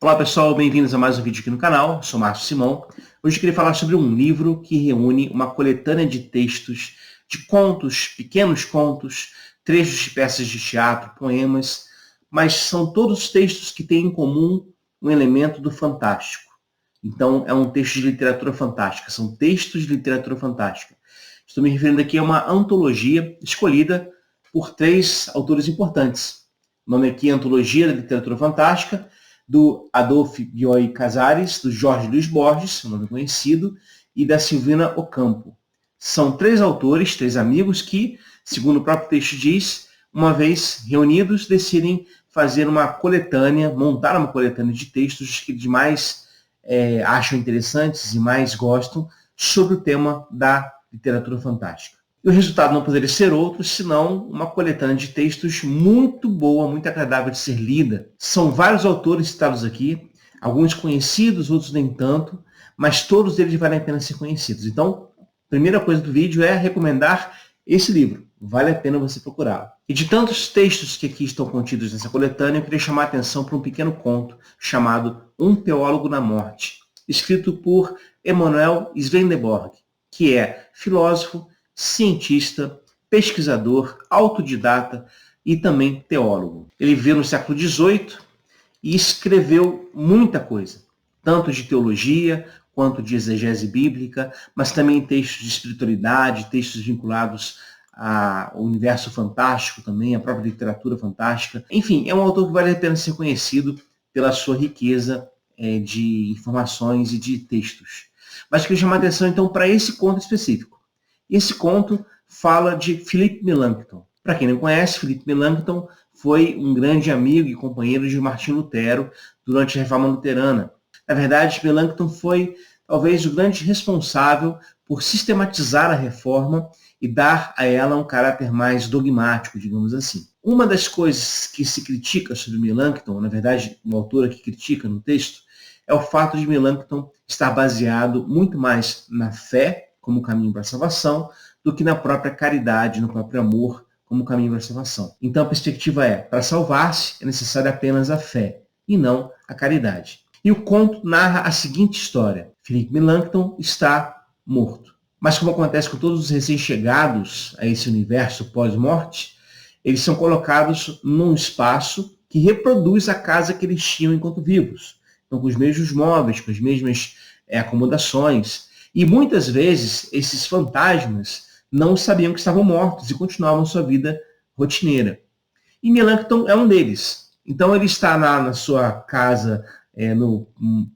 Olá pessoal, bem-vindos a mais um vídeo aqui no canal. Eu sou Márcio Simão. Hoje eu queria falar sobre um livro que reúne uma coletânea de textos, de contos, pequenos contos, trechos de peças de teatro, poemas, mas são todos textos que têm em comum um elemento do fantástico. Então é um texto de literatura fantástica, são textos de literatura fantástica. Estou me referindo aqui a uma antologia escolhida por 3 autores importantes. O nome aqui é Antologia da Literatura Fantástica, do Adolfo Bioy Casares, do Jorge Luiz Borges, um nome conhecido, e da Silvina Ocampo. São 3 autores, 3 amigos que, segundo o próprio texto diz, uma vez reunidos, decidem fazer uma coletânea, montar uma coletânea de textos que eles mais acham interessantes e mais gostam sobre o tema da literatura fantástica. E o resultado não poderia ser outro, senão uma coletânea de textos muito boa, muito agradável de ser lida. São vários autores citados aqui, alguns conhecidos, outros nem tanto, mas todos eles valem a pena ser conhecidos. Então, a primeira coisa do vídeo é recomendar esse livro. Vale a pena você procurá-lo. E de tantos textos que aqui estão contidos nessa coletânea, eu queria chamar a atenção para um pequeno conto chamado Um Teólogo na Morte, escrito por Emanuel Swedenborg, que é filósofo, cientista, pesquisador, autodidata e também teólogo. Ele viveu no século XVIII e escreveu muita coisa, tanto de teologia quanto de exegese bíblica, mas também textos de espiritualidade, textos vinculados ao universo fantástico também, à própria literatura fantástica. Enfim, é um autor que vale a pena ser conhecido pela sua riqueza de informações e de textos. Mas eu queria chamar a atenção então para esse conto específico. Esse conto fala de Philip Melanchthon. Para quem não conhece, Philip Melanchthon foi um grande amigo e companheiro de Martinho Lutero durante a Reforma Luterana. Na verdade, Melanchthon foi talvez o grande responsável por sistematizar a Reforma e dar a ela um caráter mais dogmático, digamos assim. Uma das coisas que se critica sobre Melanchthon, na verdade, o autor aqui critica no texto, é o fato de Melanchthon estar baseado muito mais na fé como caminho para a salvação, do que na própria caridade, no próprio amor, como caminho para a salvação. Então a perspectiva é, para salvar-se é necessária apenas a fé, e não a caridade. E o conto narra a seguinte história. Philip Melanchthon está morto. Mas como acontece com todos os recém-chegados a esse universo pós-morte, eles são colocados num espaço que reproduz a casa que eles tinham enquanto vivos. Então com os mesmos móveis, com as mesmas acomodações. E muitas vezes esses fantasmas não sabiam que estavam mortos e continuavam sua vida rotineira. E Melanchthon é um deles. Então ele está na sua casa no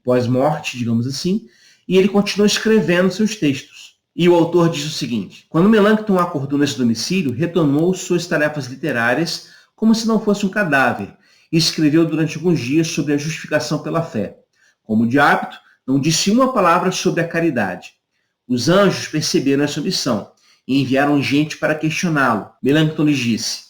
pós-morte, digamos assim, e ele continua escrevendo seus textos. E o autor diz o seguinte: quando Melanchthon acordou nesse domicílio, retomou suas tarefas literárias como se não fosse um cadáver, e escreveu durante alguns dias sobre a justificação pela fé. Como de hábito, não disse uma palavra sobre a caridade. Os anjos perceberam essa omissão e enviaram gente para questioná-lo. Melanchthon lhes disse: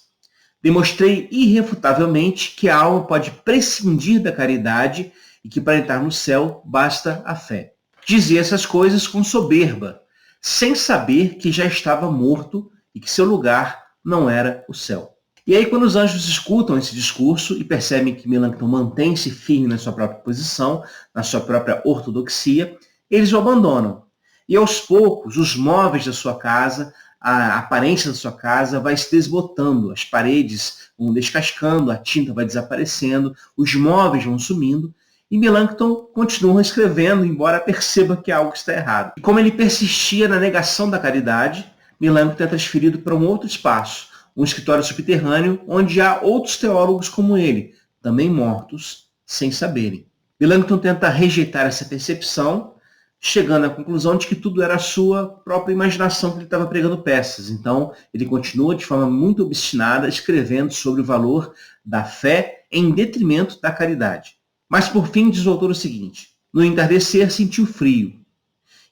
demonstrei irrefutavelmente que a alma pode prescindir da caridade e que para entrar no céu basta a fé. Dizia essas coisas com soberba, sem saber que já estava morto e que seu lugar não era o céu. E aí, quando os anjos escutam esse discurso e percebem que Melanchthon mantém-se firme na sua própria posição, na sua própria ortodoxia, eles o abandonam. E aos poucos, os móveis da sua casa, a aparência da sua casa vai se desbotando, as paredes vão descascando, a tinta vai desaparecendo, os móveis vão sumindo, e Melanchthon continua escrevendo, embora perceba que algo está errado. E como ele persistia na negação da caridade, Melanchthon é transferido para um outro espaço, um escritório subterrâneo, onde há outros teólogos como ele, também mortos, sem saberem. Melanchthon tenta rejeitar essa percepção, chegando à conclusão de que tudo era a sua própria imaginação que ele estava pregando peças. Então, ele continua de forma muito obstinada, escrevendo sobre o valor da fé em detrimento da caridade. Mas, por fim, diz o autor o seguinte: no entardecer sentiu frio.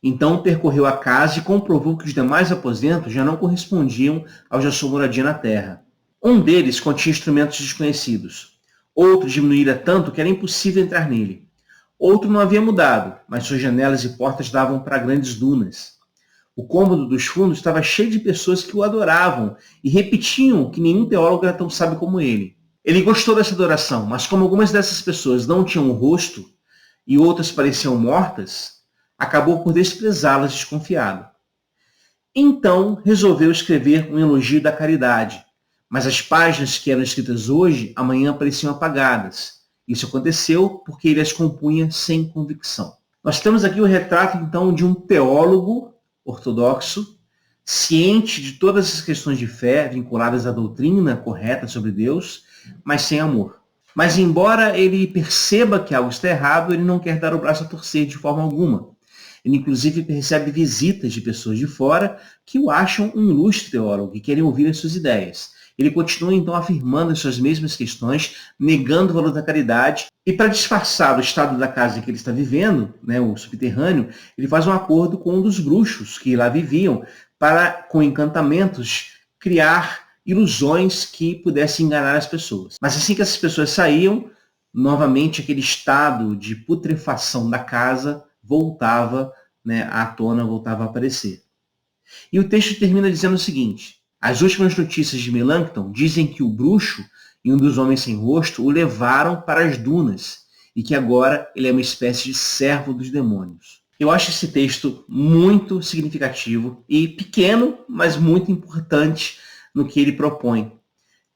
Então percorreu a casa e comprovou que os demais aposentos já não correspondiam aos da sua moradia na terra. Um deles continha instrumentos desconhecidos. Outro diminuíra tanto que era impossível entrar nele. Outro não havia mudado, mas suas janelas e portas davam para grandes dunas. O cômodo dos fundos estava cheio de pessoas que o adoravam e repetiam que nenhum teólogo era tão sábio como ele. Ele gostou dessa adoração, mas como algumas dessas pessoas não tinham o rosto e outras pareciam mortas, acabou por desprezá-las desconfiado. Então, resolveu escrever um elogio da caridade, mas as páginas que eram escritas hoje, amanhã pareciam apagadas. Isso aconteceu porque ele as compunha sem convicção. Nós temos aqui o retrato, então, de um teólogo ortodoxo, ciente de todas as questões de fé vinculadas à doutrina correta sobre Deus, mas sem amor. Mas embora ele perceba que algo está errado, ele não quer dar o braço a torcer de forma alguma. Ele, inclusive, recebe visitas de pessoas de fora que o acham um ilustre teólogo e querem ouvir as suas ideias. Ele continua, então, afirmando as suas mesmas questões, negando o valor da caridade, e para disfarçar o estado da casa em que ele está vivendo, né, o subterrâneo, ele faz um acordo com um dos bruxos que lá viviam para, com encantamentos, criar ilusões que pudessem enganar as pessoas. Mas assim que essas pessoas saíam, novamente aquele estado de putrefação da casa voltava, né, à tona, voltava a aparecer. E o texto termina dizendo o seguinte: as últimas notícias de Melanchthon dizem que o bruxo e um dos homens sem rosto o levaram para as dunas e que agora ele é uma espécie de servo dos demônios. Eu acho esse texto muito significativo e pequeno, mas muito importante no que ele propõe,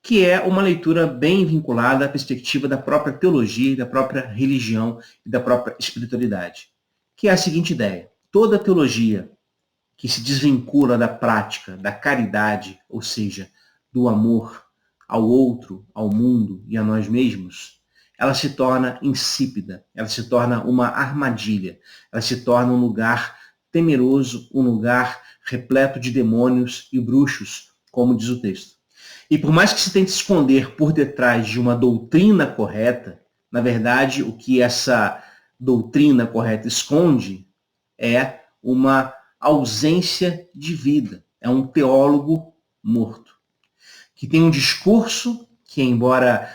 que é uma leitura bem vinculada à perspectiva da própria teologia, da própria religião e da própria espiritualidade, que é a seguinte ideia: toda teologia que se desvincula da prática, da caridade, ou seja, do amor ao outro, ao mundo e a nós mesmos, ela se torna insípida, ela se torna uma armadilha, ela se torna um lugar temeroso, um lugar repleto de demônios e bruxos, como diz o texto. E por mais que se tente esconder por detrás de uma doutrina correta, na verdade, o que essa doutrina correta esconde é uma ausência de vida. É um teólogo morto, que tem um discurso que, embora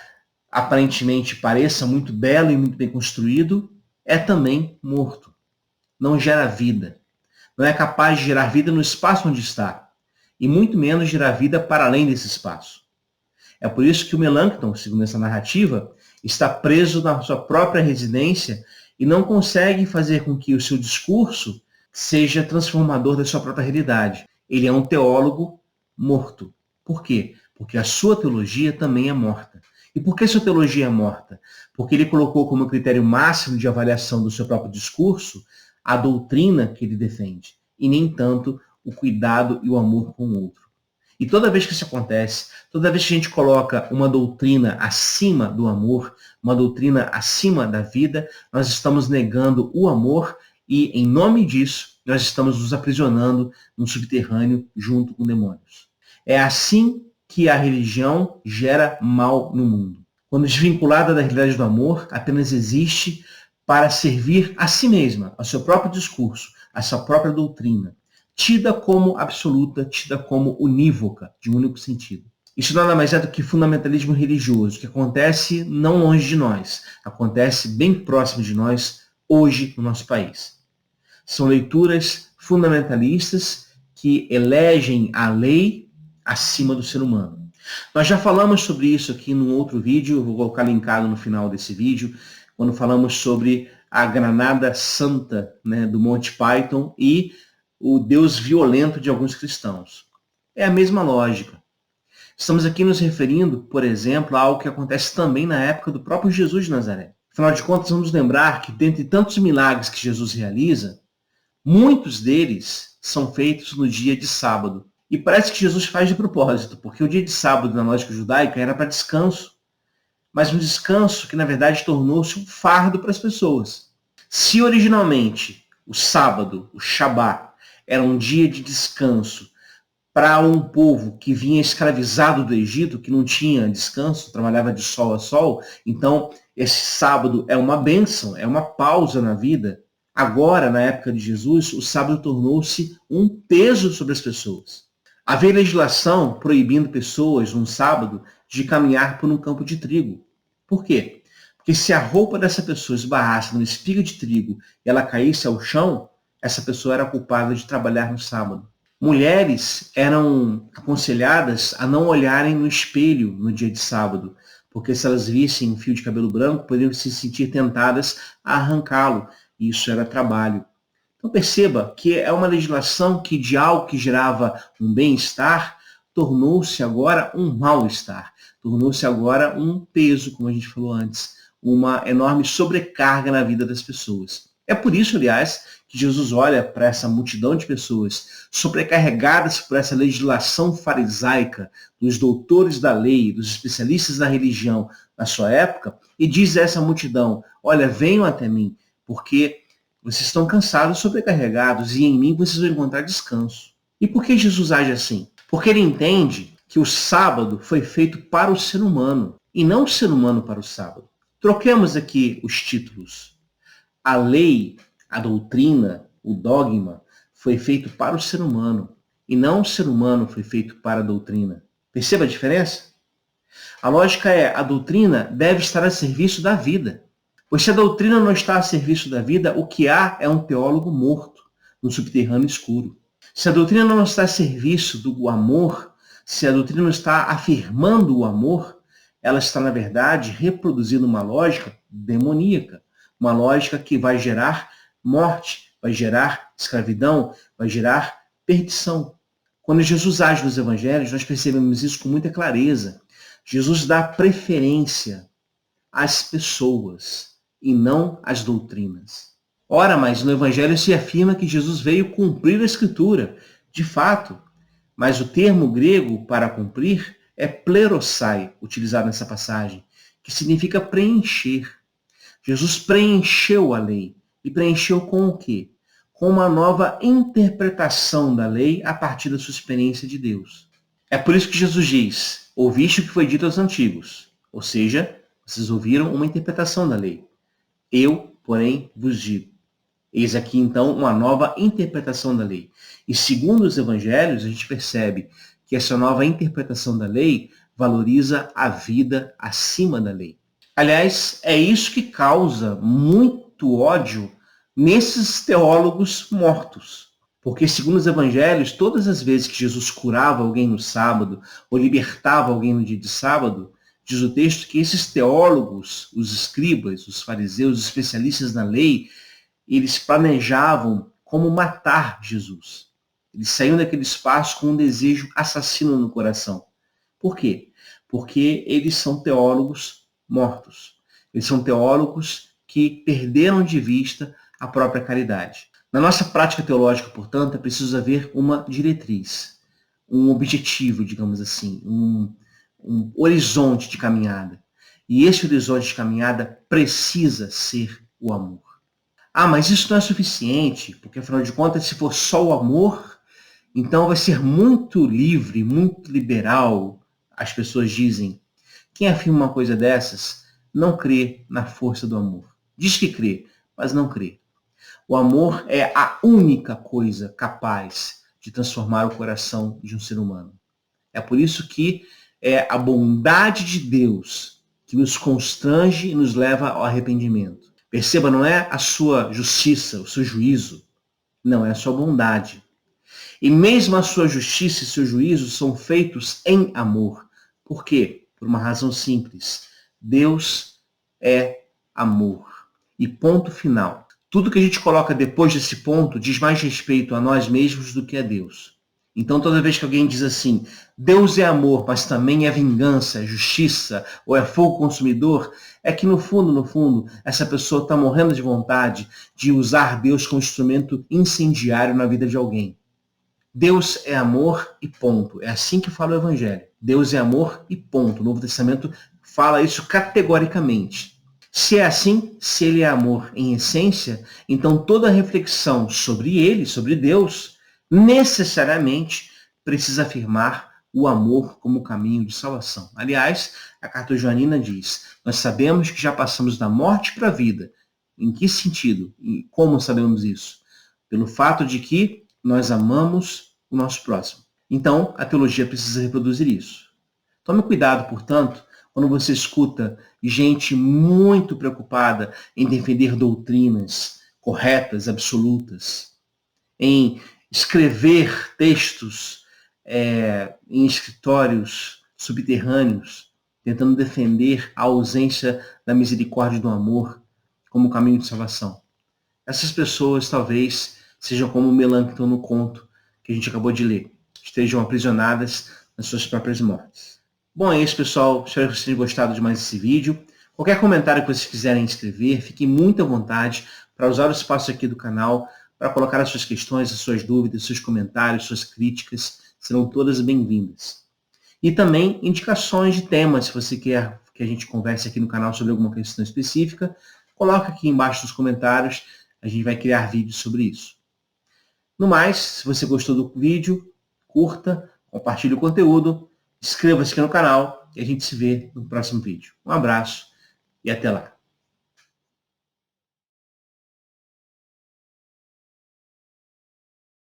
aparentemente pareça muito belo e muito bem construído, é também morto. Não gera vida. Não é capaz de gerar vida no espaço onde está, e muito menos gerar vida para além desse espaço. É por isso que o Melanchthon, segundo essa narrativa, está preso na sua própria residência e não consegue fazer com que o seu discurso seja transformador da sua própria realidade. Ele é um teólogo morto. Por quê? Porque a sua teologia também é morta. E por que sua teologia é morta? Porque ele colocou como critério máximo de avaliação do seu próprio discurso a doutrina que ele defende, e nem tanto o cuidado e o amor com o outro. E toda vez que isso acontece, toda vez que a gente coloca uma doutrina acima do amor, uma doutrina acima da vida, nós estamos negando o amor e, em nome disso, nós estamos nos aprisionando num subterrâneo junto com demônios. É assim que a religião gera mal no mundo. Quando desvinculada da realidade do amor, apenas existe para servir a si mesma, ao seu próprio discurso, à sua própria doutrina, tida como absoluta, tida como unívoca, de um único sentido. Isso nada mais é do que fundamentalismo religioso, que acontece não longe de nós, acontece bem próximo de nós, hoje, no nosso país. São leituras fundamentalistas que elegem a lei acima do ser humano. Nós já falamos sobre isso aqui num outro vídeo, eu vou colocar linkado no final desse vídeo, quando falamos sobre a Granada Santa, né, do Monty Python e o Deus violento de alguns cristãos. É a mesma lógica. Estamos aqui nos referindo, por exemplo, a algo que acontece também na época do próprio Jesus de Nazaré. Afinal de contas, vamos lembrar que dentre tantos milagres que Jesus realiza, muitos deles são feitos no dia de sábado. E parece que Jesus faz de propósito, porque o dia de sábado na lógica judaica era para descanso. Mas um descanso que, na verdade, tornou-se um fardo para as pessoas. Se originalmente o sábado, o Shabat, era um dia de descanso para um povo que vinha escravizado do Egito, que não tinha descanso, trabalhava de sol a sol, então esse sábado é uma bênção, é uma pausa na vida. Agora, na época de Jesus, o sábado tornou-se um peso sobre as pessoas. Havia legislação proibindo pessoas, num sábado, de caminhar por um campo de trigo. Por quê? Porque se a roupa dessa pessoa esbarrasse numa espiga de trigo e ela caísse ao chão, essa pessoa era culpada de trabalhar no sábado. Mulheres eram aconselhadas a não olharem no espelho no dia de sábado, porque se elas vissem um fio de cabelo branco, poderiam se sentir tentadas a arrancá-lo, e isso era trabalho. Então perceba que é uma legislação que de algo que gerava um bem-estar, tornou-se agora um mal-estar, tornou-se agora um peso, como a gente falou antes, uma enorme sobrecarga na vida das pessoas. É por isso, aliás, que Jesus olha para essa multidão de pessoas sobrecarregadas por essa legislação farisaica dos doutores da lei, dos especialistas da religião na sua época, e diz a essa multidão: olha, venham até mim, porque vocês estão cansados, sobrecarregados, e em mim vocês vão encontrar descanso. E por que Jesus age assim? Porque ele entende que o sábado foi feito para o ser humano, e não o ser humano para o sábado. Troquemos aqui os títulos. A lei, a doutrina, o dogma, foi feito para o ser humano, e não o ser humano foi feito para a doutrina. Perceba a diferença? A lógica é, a doutrina deve estar a serviço da vida. Pois se a doutrina não está a serviço da vida, o que há é um teólogo morto, no subterrâneo escuro. Se a doutrina não está a serviço do amor, se a doutrina não está afirmando o amor, ela está, na verdade, reproduzindo uma lógica demoníaca, uma lógica que vai gerar morte, vai gerar escravidão, vai gerar perdição. Quando Jesus age nos evangelhos, nós percebemos isso com muita clareza. Jesus dá preferência às pessoas e não às doutrinas. Ora, mas no Evangelho se afirma que Jesus veio cumprir a Escritura, de fato, mas o termo grego para cumprir é plerosai, utilizado nessa passagem, que significa preencher. Jesus preencheu a lei. E preencheu com o quê? Com uma nova interpretação da lei a partir da sua experiência de Deus. É por isso que Jesus diz: ouviste o que foi dito aos antigos, ou seja, vocês ouviram uma interpretação da lei. Eu, porém, vos digo. Eis aqui, então, uma nova interpretação da lei. E segundo os evangelhos, a gente percebe que essa nova interpretação da lei valoriza a vida acima da lei. Aliás, é isso que causa muito ódio nesses teólogos mortos. Porque, segundo os evangelhos, todas as vezes que Jesus curava alguém no sábado ou libertava alguém no dia de sábado, diz o texto que esses teólogos, os escribas, os fariseus, os especialistas na lei, eles planejavam como matar Jesus. Eles saíam daquele espaço com um desejo assassino no coração. Por quê? Porque eles são teólogos mortos. Eles são teólogos que perderam de vista a própria caridade. Na nossa prática teológica, portanto, é preciso haver uma diretriz, um objetivo, digamos assim, um horizonte de caminhada. E esse horizonte de caminhada precisa ser o amor. Ah, mas isso não é suficiente, porque afinal de contas, se for só o amor, então vai ser muito livre, muito liberal, as pessoas dizem. Quem afirma uma coisa dessas não crê na força do amor. Diz que crê, mas não crê. O amor é a única coisa capaz de transformar o coração de um ser humano. É por isso que é a bondade de Deus que nos constrange e nos leva ao arrependimento. Perceba, não é a sua justiça, o seu juízo. Não, é a sua bondade. E mesmo a sua justiça e seu juízo são feitos em amor. Por quê? Por uma razão simples. Deus é amor. E ponto final. Tudo que a gente coloca depois desse ponto diz mais respeito a nós mesmos do que a Deus. Então, toda vez que alguém diz assim, Deus é amor, mas também é vingança, é justiça, ou é fogo consumidor, é que no fundo, essa pessoa está morrendo de vontade de usar Deus como instrumento incendiário na vida de alguém. Deus é amor e ponto. É assim que fala o Evangelho. Deus é amor e ponto. O Novo Testamento fala isso categoricamente. Se é assim, se ele é amor em essência, então toda reflexão sobre ele, sobre Deus, necessariamente precisa afirmar o amor como caminho de salvação. Aliás, a carta joanina diz, nós sabemos que já passamos da morte para a vida. Em que sentido? E como sabemos isso? Pelo fato de que nós amamos o nosso próximo. Então, a teologia precisa reproduzir isso. Tome cuidado, portanto, quando você escuta gente muito preocupada em defender doutrinas corretas, absolutas, em escrever textos em escritórios subterrâneos, tentando defender a ausência da misericórdia e do amor como caminho de salvação. Essas pessoas talvez sejam como o Melancton no conto que a gente acabou de ler, estejam aprisionadas nas suas próprias mortes. Bom, é isso, pessoal. Espero que vocês tenham gostado de mais esse vídeo. Qualquer comentário que vocês quiserem escrever, fiquem muito à vontade para usar o espaço aqui do canal para colocar as suas questões, as suas dúvidas, seus comentários, suas críticas. Serão todas bem-vindas. E também indicações de temas, se você quer que a gente converse aqui no canal sobre alguma questão específica, coloca aqui embaixo nos comentários, a gente vai criar vídeos sobre isso. No mais, se você gostou do vídeo, curta, compartilhe o conteúdo, inscreva-se aqui no canal e a gente se vê no próximo vídeo. Um abraço e até lá.